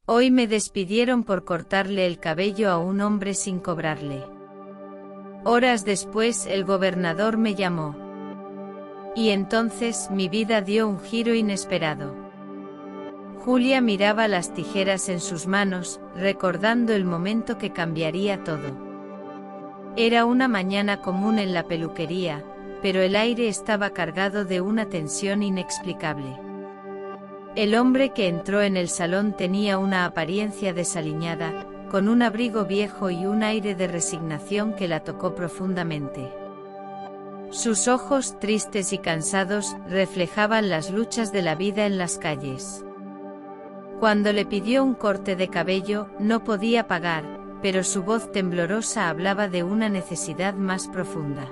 Hoy me despidieron por cortarle el cabello a un hombre sin cobrarle. Horas después el gobernador me llamó. Y entonces mi vida dio un giro inesperado. Julia miraba las tijeras en sus manos, recordando el momento que cambiaría todo. Era una mañana común en la peluquería, pero el aire estaba cargado de una tensión inexplicable. El hombre que entró en el salón tenía una apariencia desaliñada, con un abrigo viejo y un aire de resignación que la tocó profundamente. Sus ojos, tristes y cansados, reflejaban las luchas de la vida en las calles. Cuando le pidió un corte de cabello, no podía pagar, pero su voz temblorosa hablaba de una necesidad más profunda.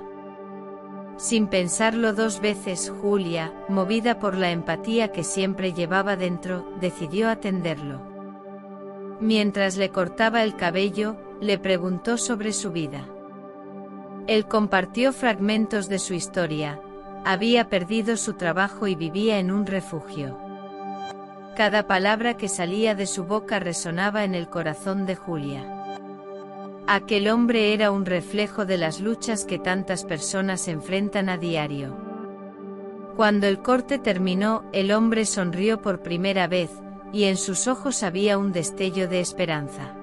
Sin pensarlo dos veces, Julia, movida por la empatía que siempre llevaba dentro, decidió atenderlo. Mientras le cortaba el cabello, le preguntó sobre su vida. Él compartió fragmentos de su historia. Había perdido su trabajo y vivía en un refugio. Cada palabra que salía de su boca resonaba en el corazón de Julia. Aquel hombre era un reflejo de las luchas que tantas personas enfrentan a diario. Cuando el corte terminó, el hombre sonrió por primera vez, y en sus ojos había un destello de esperanza.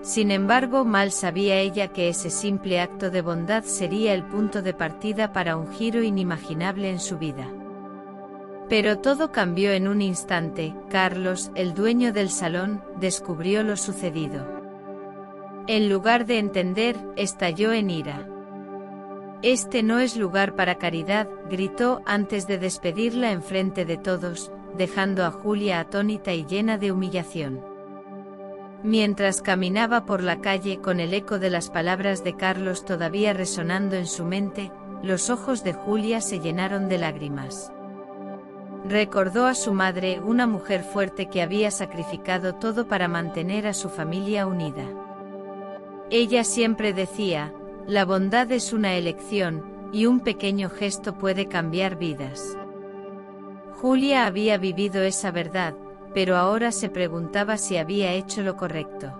Sin embargo, mal sabía ella que ese simple acto de bondad sería el punto de partida para un giro inimaginable en su vida. Pero todo cambió en un instante. Carlos, el dueño del salón, descubrió lo sucedido. En lugar de entender, estalló en ira. «Este no es lugar para caridad», gritó antes de despedirla enfrente de todos, dejando a Julia atónita y llena de humillación. Mientras caminaba por la calle con el eco de las palabras de Carlos todavía resonando en su mente, los ojos de Julia se llenaron de lágrimas. Recordó a su madre, una mujer fuerte que había sacrificado todo para mantener a su familia unida. Ella siempre decía, la bondad es una elección, y un pequeño gesto puede cambiar vidas. Julia había vivido esa verdad, pero ahora se preguntaba si había hecho lo correcto.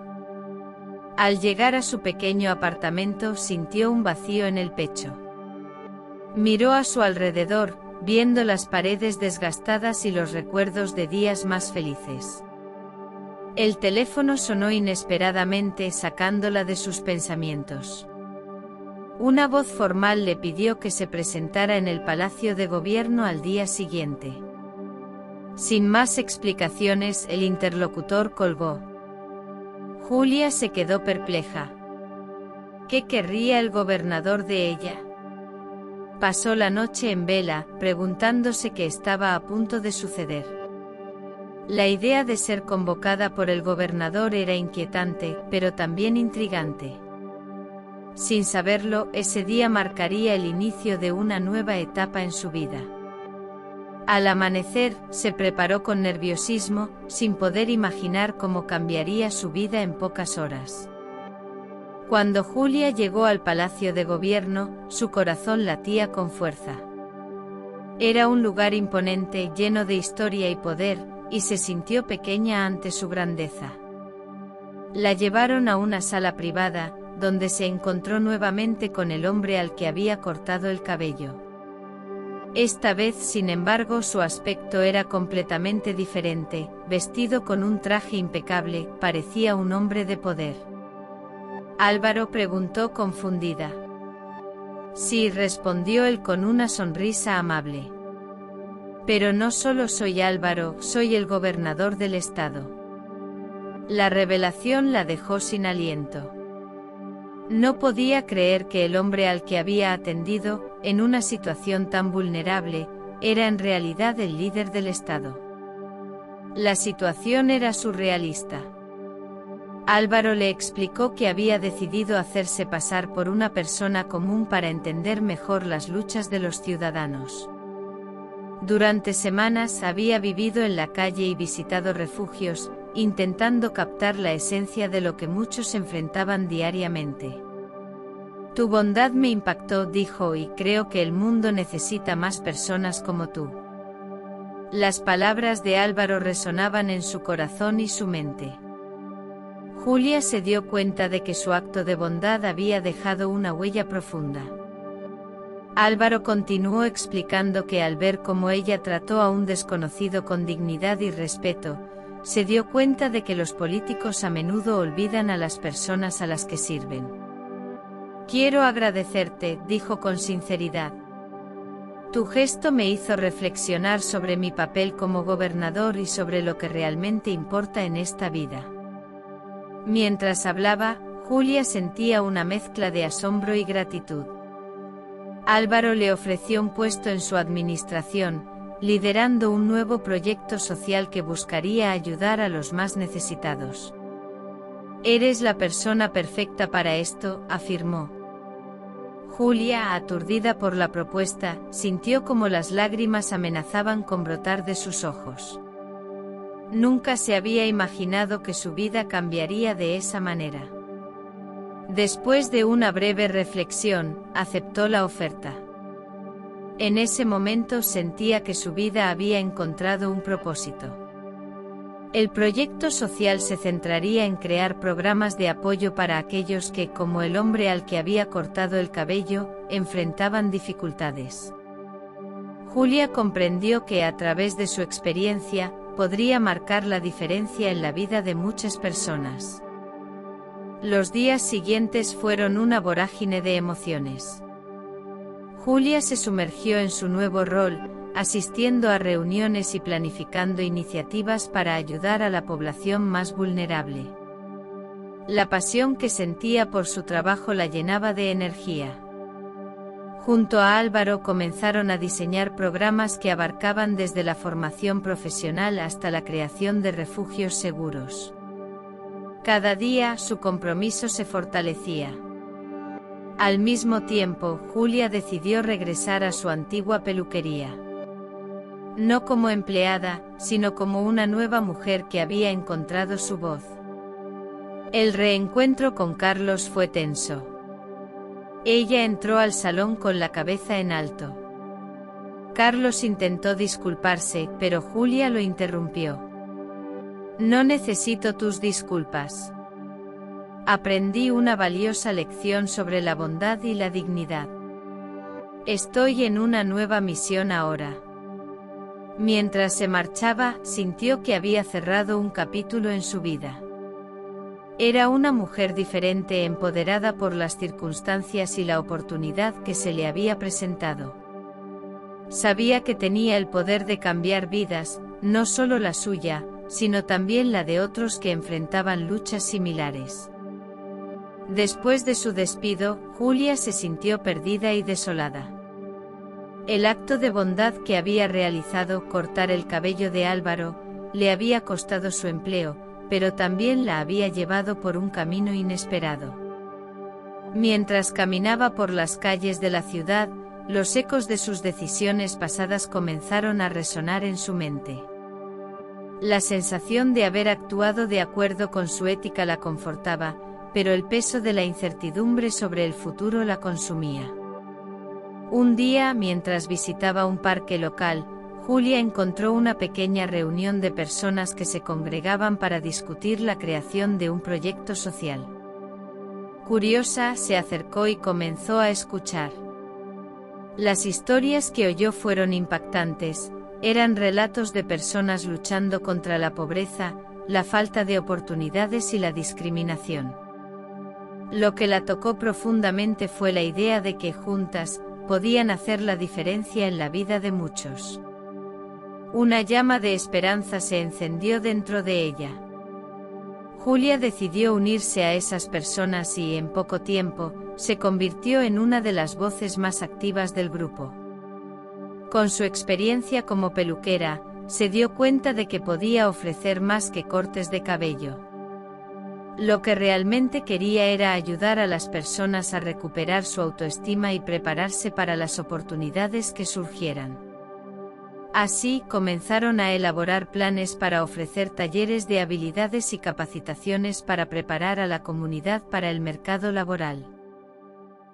Al llegar a su pequeño apartamento sintió un vacío en el pecho. Miró a su alrededor, viendo las paredes desgastadas y los recuerdos de días más felices. El teléfono sonó inesperadamente, sacándola de sus pensamientos. Una voz formal le pidió que se presentara en el Palacio de Gobierno al día siguiente. Sin más explicaciones, el interlocutor colgó. Julia se quedó perpleja. ¿Qué querría el gobernador de ella? Pasó la noche en vela, preguntándose qué estaba a punto de suceder. La idea de ser convocada por el gobernador era inquietante, pero también intrigante. Sin saberlo, ese día marcaría el inicio de una nueva etapa en su vida. Al amanecer, se preparó con nerviosismo, sin poder imaginar cómo cambiaría su vida en pocas horas. Cuando Julia llegó al Palacio de Gobierno, su corazón latía con fuerza. Era un lugar imponente, lleno de historia y poder, y se sintió pequeña ante su grandeza. La llevaron a una sala privada, donde se encontró nuevamente con el hombre al que había cortado el cabello. Esta vez, sin embargo, su aspecto era completamente diferente. Vestido con un traje impecable, parecía un hombre de poder. Álvaro, preguntó confundida. Sí, respondió él con una sonrisa amable. Pero no solo soy Álvaro, soy el gobernador del estado. La revelación la dejó sin aliento. No podía creer que el hombre al que había atendido, en una situación tan vulnerable, era en realidad el líder del estado. La situación era surrealista. Álvaro le explicó que había decidido hacerse pasar por una persona común para entender mejor las luchas de los ciudadanos. Durante semanas había vivido en la calle y visitado refugios, intentando captar la esencia de lo que muchos enfrentaban diariamente. Tu bondad me impactó, dijo, y creo que el mundo necesita más personas como tú. Las palabras de Álvaro resonaban en su corazón y su mente. Julia se dio cuenta de que su acto de bondad había dejado una huella profunda. Álvaro continuó explicando que al ver cómo ella trató a un desconocido con dignidad y respeto, se dio cuenta de que los políticos a menudo olvidan a las personas a las que sirven. «Quiero agradecerte», dijo con sinceridad. «Tu gesto me hizo reflexionar sobre mi papel como gobernador y sobre lo que realmente importa en esta vida». Mientras hablaba, Julia sentía una mezcla de asombro y gratitud. Álvaro le ofreció un puesto en su administración, liderando un nuevo proyecto social que buscaría ayudar a los más necesitados. «Eres la persona perfecta para esto», afirmó. Julia, aturdida por la propuesta, sintió como las lágrimas amenazaban con brotar de sus ojos. Nunca se había imaginado que su vida cambiaría de esa manera. Después de una breve reflexión, aceptó la oferta. En ese momento sentía que su vida había encontrado un propósito. El proyecto social se centraría en crear programas de apoyo para aquellos que, como el hombre al que había cortado el cabello, enfrentaban dificultades. Julia comprendió que a través de su experiencia, podría marcar la diferencia en la vida de muchas personas. Los días siguientes fueron una vorágine de emociones. Julia se sumergió en su nuevo rol, asistiendo a reuniones y planificando iniciativas para ayudar a la población más vulnerable. La pasión que sentía por su trabajo la llenaba de energía. Junto a Álvaro comenzaron a diseñar programas que abarcaban desde la formación profesional hasta la creación de refugios seguros. Cada día su compromiso se fortalecía. Al mismo tiempo, Julia decidió regresar a su antigua peluquería. No como empleada, sino como una nueva mujer que había encontrado su voz. El reencuentro con Carlos fue tenso. Ella entró al salón con la cabeza en alto. Carlos intentó disculparse, pero Julia lo interrumpió. «No necesito tus disculpas. Aprendí una valiosa lección sobre la bondad y la dignidad. Estoy en una nueva misión ahora». Mientras se marchaba, sintió que había cerrado un capítulo en su vida. Era una mujer diferente, empoderada por las circunstancias y la oportunidad que se le había presentado. Sabía que tenía el poder de cambiar vidas, no solo la suya, sino también la de otros que enfrentaban luchas similares. Después de su despido, Julia se sintió perdida y desolada. El acto de bondad que había realizado, cortar el cabello de Álvaro, le había costado su empleo, pero también la había llevado por un camino inesperado. Mientras caminaba por las calles de la ciudad, los ecos de sus decisiones pasadas comenzaron a resonar en su mente. La sensación de haber actuado de acuerdo con su ética la confortaba, pero el peso de la incertidumbre sobre el futuro la consumía. Un día, mientras visitaba un parque local, Julia encontró una pequeña reunión de personas que se congregaban para discutir la creación de un proyecto social. Curiosa, se acercó y comenzó a escuchar. Las historias que oyó fueron impactantes. Eran relatos de personas luchando contra la pobreza, la falta de oportunidades y la discriminación. Lo que la tocó profundamente fue la idea de que juntas, podían hacer la diferencia en la vida de muchos. Una llama de esperanza se encendió dentro de ella. Julia decidió unirse a esas personas y, en poco tiempo, se convirtió en una de las voces más activas del grupo. Con su experiencia como peluquera, se dio cuenta de que podía ofrecer más que cortes de cabello. Lo que realmente quería era ayudar a las personas a recuperar su autoestima y prepararse para las oportunidades que surgieran. Así, comenzaron a elaborar planes para ofrecer talleres de habilidades y capacitaciones para preparar a la comunidad para el mercado laboral.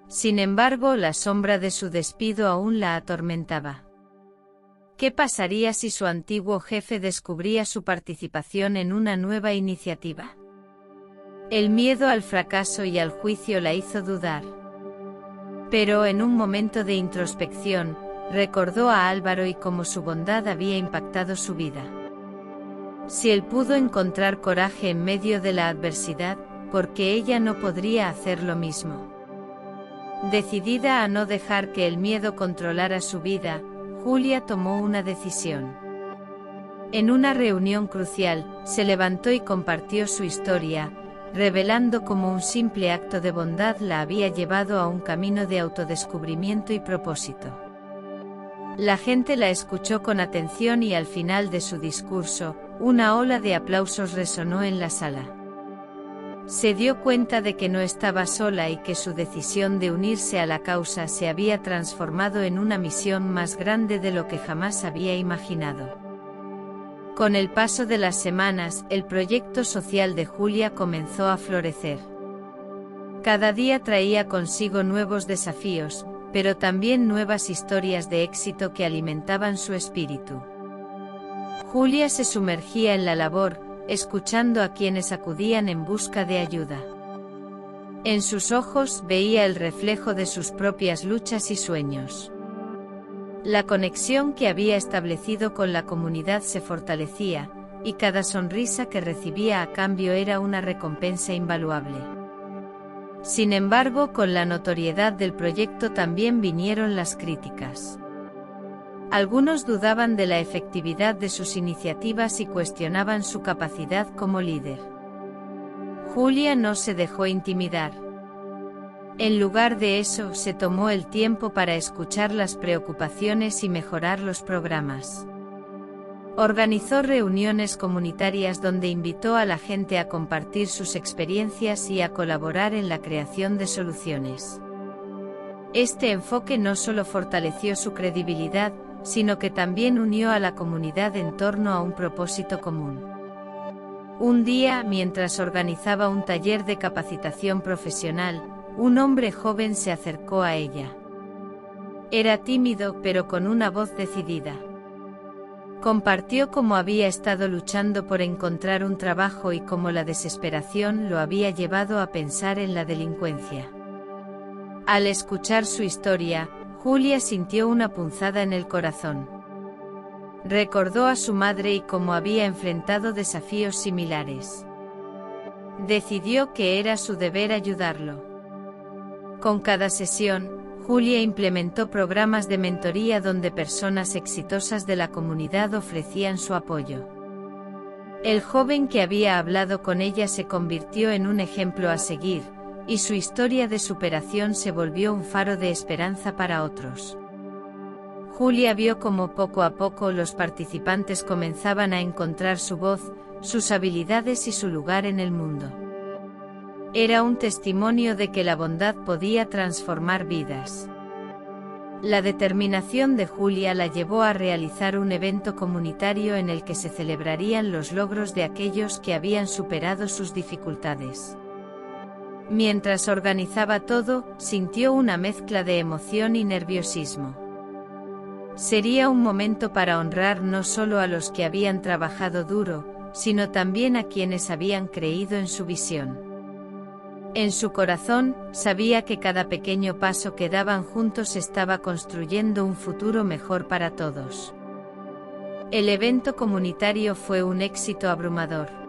Sin embargo, la sombra de su despido aún la atormentaba. ¿Qué pasaría si su antiguo jefe descubría su participación en una nueva iniciativa? El miedo al fracaso y al juicio la hizo dudar. Pero en un momento de introspección, recordó a Álvaro y cómo su bondad había impactado su vida. Si él pudo encontrar coraje en medio de la adversidad, ¿por qué ella no podría hacer lo mismo? Decidida a no dejar que el miedo controlara su vida, Julia tomó una decisión. En una reunión crucial, se levantó y compartió su historia, revelando cómo un simple acto de bondad la había llevado a un camino de autodescubrimiento y propósito. La gente la escuchó con atención y al final de su discurso, una ola de aplausos resonó en la sala. Se dio cuenta de que no estaba sola y que su decisión de unirse a la causa se había transformado en una misión más grande de lo que jamás había imaginado. Con el paso de las semanas, el proyecto social de Julia comenzó a florecer. Cada día traía consigo nuevos desafíos, pero también nuevas historias de éxito que alimentaban su espíritu. Julia se sumergía en la labor, escuchando a quienes acudían en busca de ayuda. En sus ojos veía el reflejo de sus propias luchas y sueños. La conexión que había establecido con la comunidad se fortalecía, y cada sonrisa que recibía a cambio era una recompensa invaluable. Sin embargo, con la notoriedad del proyecto también vinieron las críticas. Algunos dudaban de la efectividad de sus iniciativas y cuestionaban su capacidad como líder. Julia no se dejó intimidar. En lugar de eso, se tomó el tiempo para escuchar las preocupaciones y mejorar los programas. Organizó reuniones comunitarias donde invitó a la gente a compartir sus experiencias y a colaborar en la creación de soluciones. Este enfoque no solo fortaleció su credibilidad, sino que también unió a la comunidad en torno a un propósito común. Un día, mientras organizaba un taller de capacitación profesional, un hombre joven se acercó a ella. Era tímido, pero con una voz decidida. Compartió cómo había estado luchando por encontrar un trabajo y cómo la desesperación lo había llevado a pensar en la delincuencia. Al escuchar su historia, Julia sintió una punzada en el corazón. Recordó a su madre y cómo había enfrentado desafíos similares. Decidió que era su deber ayudarlo. Con cada sesión, Julia implementó programas de mentoría donde personas exitosas de la comunidad ofrecían su apoyo. El joven que había hablado con ella se convirtió en un ejemplo a seguir, y su historia de superación se volvió un faro de esperanza para otros. Julia vio cómo poco a poco los participantes comenzaban a encontrar su voz, sus habilidades y su lugar en el mundo. Era un testimonio de que la bondad podía transformar vidas. La determinación de Julia la llevó a realizar un evento comunitario en el que se celebrarían los logros de aquellos que habían superado sus dificultades. Mientras organizaba todo, sintió una mezcla de emoción y nerviosismo. Sería un momento para honrar no solo a los que habían trabajado duro, sino también a quienes habían creído en su visión. En su corazón, sabía que cada pequeño paso que daban juntos estaba construyendo un futuro mejor para todos. El evento comunitario fue un éxito abrumador.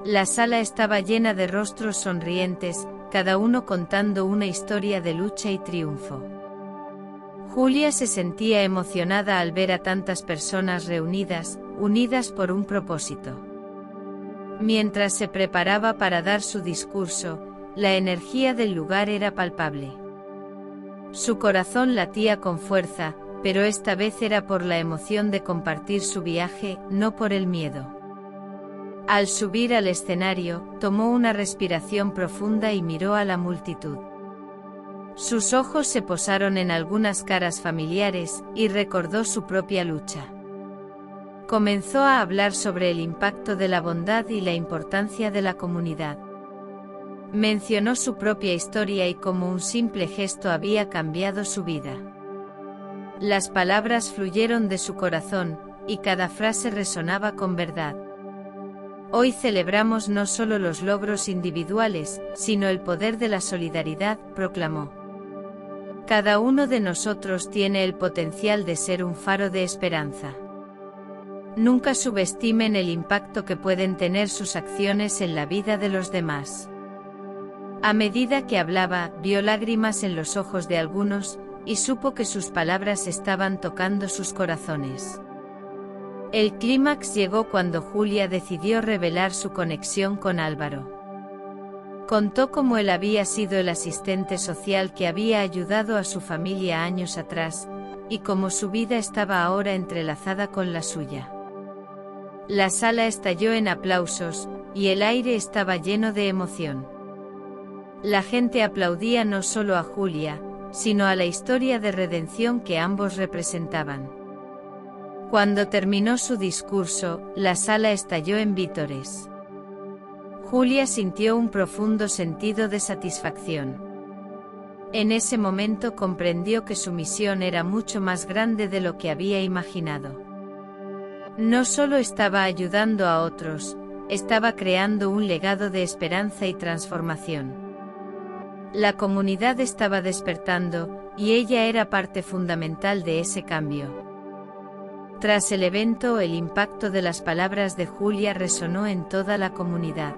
La sala estaba llena de rostros sonrientes, cada uno contando una historia de lucha y triunfo. Julia se sentía emocionada al ver a tantas personas reunidas, unidas por un propósito. Mientras se preparaba para dar su discurso, la energía del lugar era palpable. Su corazón latía con fuerza, pero esta vez era por la emoción de compartir su viaje, no por el miedo. Al subir al escenario, tomó una respiración profunda y miró a la multitud. Sus ojos se posaron en algunas caras familiares, y recordó su propia lucha. Comenzó a hablar sobre el impacto de la bondad y la importancia de la comunidad. Mencionó su propia historia y cómo un simple gesto había cambiado su vida. Las palabras fluyeron de su corazón, y cada frase resonaba con verdad. Hoy celebramos no solo los logros individuales, sino el poder de la solidaridad, proclamó. Cada uno de nosotros tiene el potencial de ser un faro de esperanza. Nunca subestimen el impacto que pueden tener sus acciones en la vida de los demás. A medida que hablaba, vio lágrimas en los ojos de algunos, y supo que sus palabras estaban tocando sus corazones. El clímax llegó cuando Julia decidió revelar su conexión con Álvaro. Contó cómo él había sido el asistente social que había ayudado a su familia años atrás, y cómo su vida estaba ahora entrelazada con la suya. La sala estalló en aplausos, y el aire estaba lleno de emoción. La gente aplaudía no solo a Julia, sino a la historia de redención que ambos representaban. Cuando terminó su discurso, la sala estalló en vítores. Julia sintió un profundo sentido de satisfacción. En ese momento comprendió que su misión era mucho más grande de lo que había imaginado. No solo estaba ayudando a otros, estaba creando un legado de esperanza y transformación. La comunidad estaba despertando, y ella era parte fundamental de ese cambio. Tras el evento, el impacto de las palabras de Julia resonó en toda la comunidad.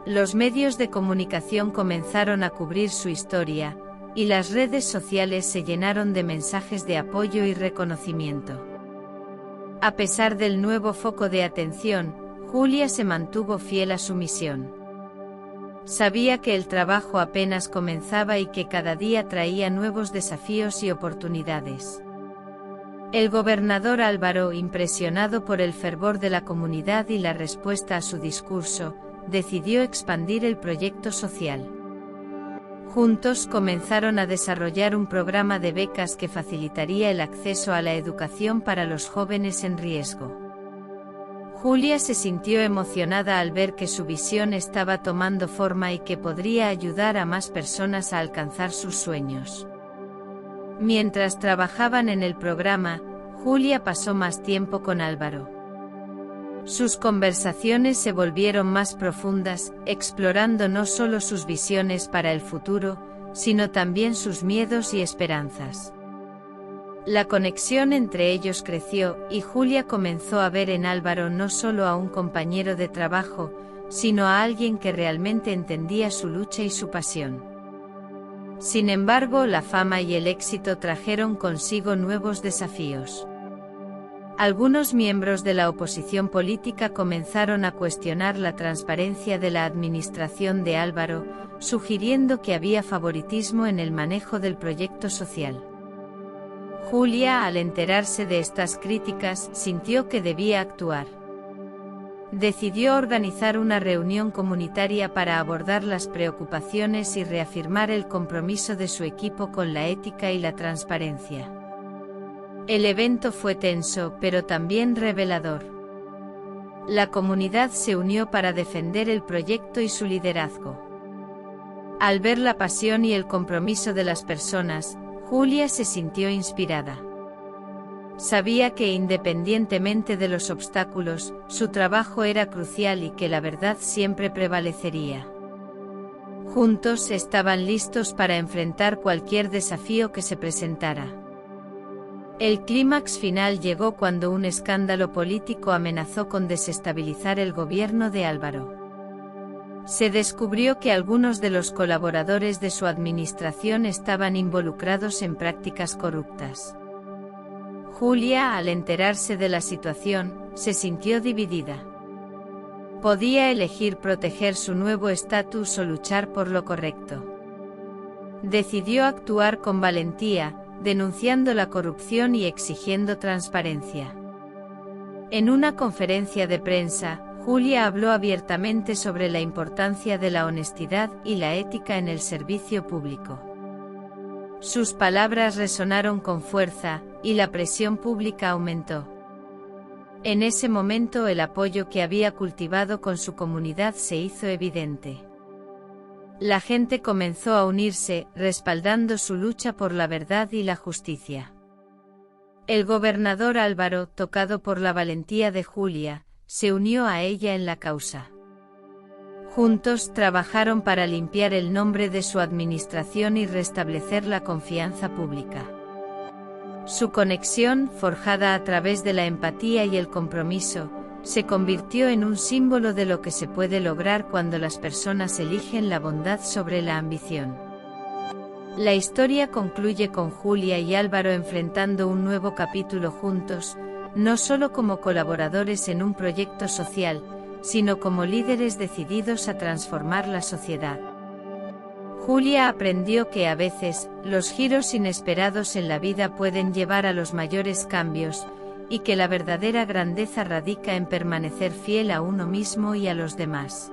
Los medios de comunicación comenzaron a cubrir su historia, y las redes sociales se llenaron de mensajes de apoyo y reconocimiento. A pesar del nuevo foco de atención, Julia se mantuvo fiel a su misión. Sabía que el trabajo apenas comenzaba y que cada día traía nuevos desafíos y oportunidades. El gobernador Álvaro, impresionado por el fervor de la comunidad y la respuesta a su discurso, decidió expandir el proyecto social. Juntos comenzaron a desarrollar un programa de becas que facilitaría el acceso a la educación para los jóvenes en riesgo. Julia se sintió emocionada al ver que su visión estaba tomando forma y que podría ayudar a más personas a alcanzar sus sueños. Mientras trabajaban en el programa, Julia pasó más tiempo con Álvaro. Sus conversaciones se volvieron más profundas, explorando no solo sus visiones para el futuro, sino también sus miedos y esperanzas. La conexión entre ellos creció, y Julia comenzó a ver en Álvaro no solo a un compañero de trabajo, sino a alguien que realmente entendía su lucha y su pasión. Sin embargo, la fama y el éxito trajeron consigo nuevos desafíos. Algunos miembros de la oposición política comenzaron a cuestionar la transparencia de la administración de Álvaro, sugiriendo que había favoritismo en el manejo del proyecto social. Julia, al enterarse de estas críticas, sintió que debía actuar. Decidió organizar una reunión comunitaria para abordar las preocupaciones y reafirmar el compromiso de su equipo con la ética y la transparencia. El evento fue tenso, pero también revelador. La comunidad se unió para defender el proyecto y su liderazgo. Al ver la pasión y el compromiso de las personas, Julia se sintió inspirada. Sabía que independientemente de los obstáculos, su trabajo era crucial y que la verdad siempre prevalecería. Juntos estaban listos para enfrentar cualquier desafío que se presentara. El clímax final llegó cuando un escándalo político amenazó con desestabilizar el gobierno de Álvaro. Se descubrió que algunos de los colaboradores de su administración estaban involucrados en prácticas corruptas. Julia, al enterarse de la situación, se sintió dividida. Podía elegir proteger su nuevo estatus o luchar por lo correcto. Decidió actuar con valentía, denunciando la corrupción y exigiendo transparencia. En una conferencia de prensa, Julia habló abiertamente sobre la importancia de la honestidad y la ética en el servicio público. Sus palabras resonaron con fuerza, y la presión pública aumentó. En ese momento el apoyo que había cultivado con su comunidad se hizo evidente. La gente comenzó a unirse, respaldando su lucha por la verdad y la justicia. El gobernador Álvaro, tocado por la valentía de Julia, se unió a ella en la causa. Juntos trabajaron para limpiar el nombre de su administración y restablecer la confianza pública. Su conexión, forjada a través de la empatía y el compromiso, se convirtió en un símbolo de lo que se puede lograr cuando las personas eligen la bondad sobre la ambición. La historia concluye con Julia y Álvaro enfrentando un nuevo capítulo juntos, no solo como colaboradores en un proyecto social, sino como líderes decididos a transformar la sociedad. Julia aprendió que a veces, los giros inesperados en la vida pueden llevar a los mayores cambios, y que la verdadera grandeza radica en permanecer fiel a uno mismo y a los demás.